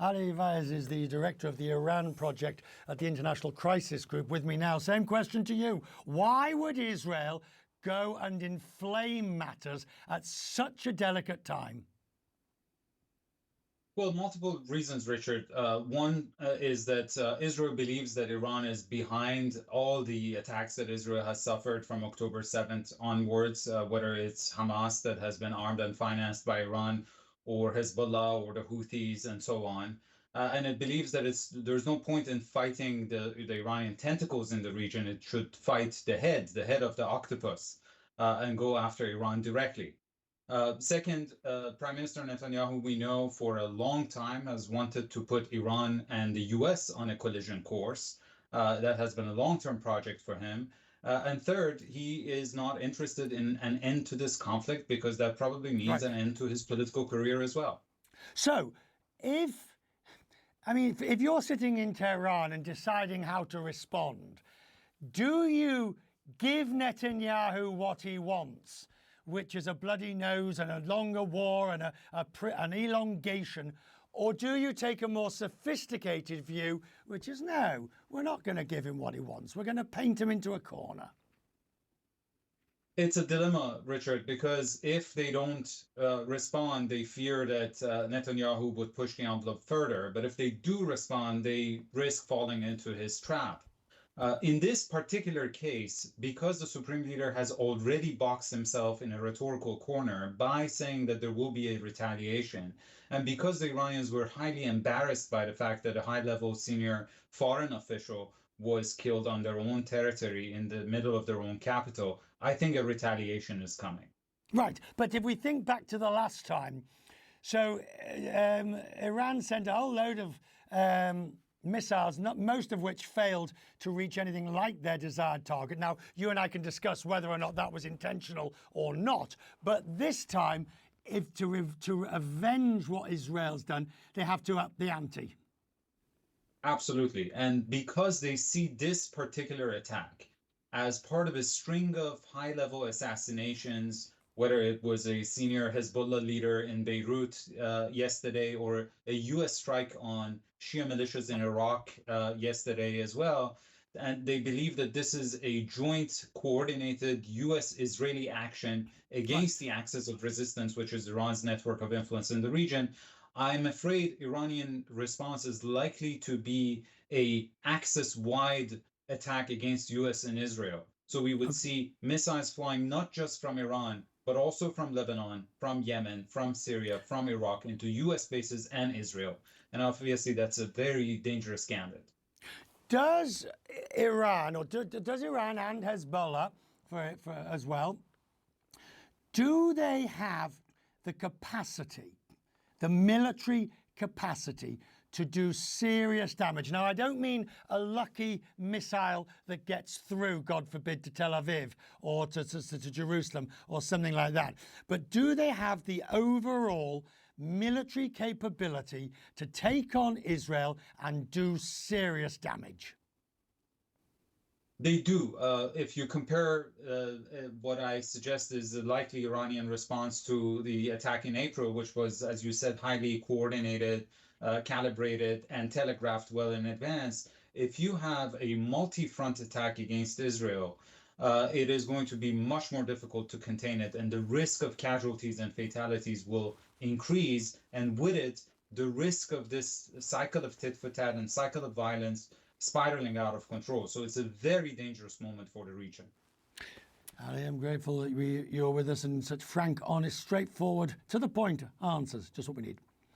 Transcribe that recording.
Ali Vaez is the director of the Iran project at the International Crisis Group with me now. Same question to you. Why would Israel go and inflame matters at such a delicate time? Well, multiple reasons, Richard. One is that Israel believes that Iran is behind all the attacks that Israel has suffered from October 7th onwards, whether it's Hamas that has been armed and financed by Iran, or Hezbollah, or the Houthis, and so on. And it believes that there's no point in fighting the Iranian tentacles in the region. It should fight the head of the octopus, and go after Iran directly. Second, Prime Minister Netanyahu, we know for a long time, has wanted to put Iran and the US on a collision course. That has been a long-term project for him. And third, he is not interested in an end to this conflict because that probably means an end to his political career as well. So, if you're sitting in Tehran and deciding how to respond, do you give Netanyahu what he wants, which is a bloody nose and a longer war and an elongation, or do you take a more sophisticated view, which is no, we're not going to give him what he wants, we're going to paint him into a corner? It's a dilemma, Richard, because if they don't respond, they fear that Netanyahu would push the envelope further. But if they do respond, they risk falling into his trap. In this particular case, because the Supreme Leader has already boxed himself in a rhetorical corner by saying that there will be a retaliation, and because the Iranians were highly embarrassed by the fact that a high-level senior foreign official was killed on their own territory in the middle of their own capital, I think a retaliation is coming. Right, but if we think back to the last time, so Iran sent a whole load of missiles, most of which failed to reach anything like their desired target. Now, you and I can discuss whether or not that was intentional or not, but this time, if to avenge what Israel's done, they have to up the ante. Absolutely. And because they see this particular attack as part of a string of high-level assassinations, whether it was a senior Hezbollah leader in Beirut yesterday, or a U.S. strike on Shia militias in Iraq yesterday as well, and they believe that this is a joint, coordinated U.S.-Israeli action against the axis of resistance, which is Iran's network of influence in the region. I'm afraid Iranian response is likely to be a axis-wide attack against U.S. and Israel. So we would see missiles flying not just from Iran, but also from Lebanon, from Yemen, from Syria, from Iraq, into U.S. bases and Israel. And obviously, that's a very dangerous gambit. Does Iran, or does Iran and Hezbollah for as well, do they have the capacity, the military capacity, to do serious damage? Now, I don't mean a lucky missile that gets through, God forbid, to Tel Aviv or to Jerusalem or something like that. But do they have the overall military capability to take on Israel and do serious damage? They do. If you compare what I suggest is the likely Iranian response to the attack in April, which was, as you said, highly coordinated, calibrated, and telegraphed well in advance. If you have a multi-front attack against Israel, it is going to be much more difficult to contain it, and the risk of casualties and fatalities will increase, and with it, the risk of this cycle of tit for tat and cycle of violence spiraling out of control. So it's a very dangerous moment for the region. Ali, I'm grateful that you're with us in such frank, honest, straightforward, to the point answers. Just what we need.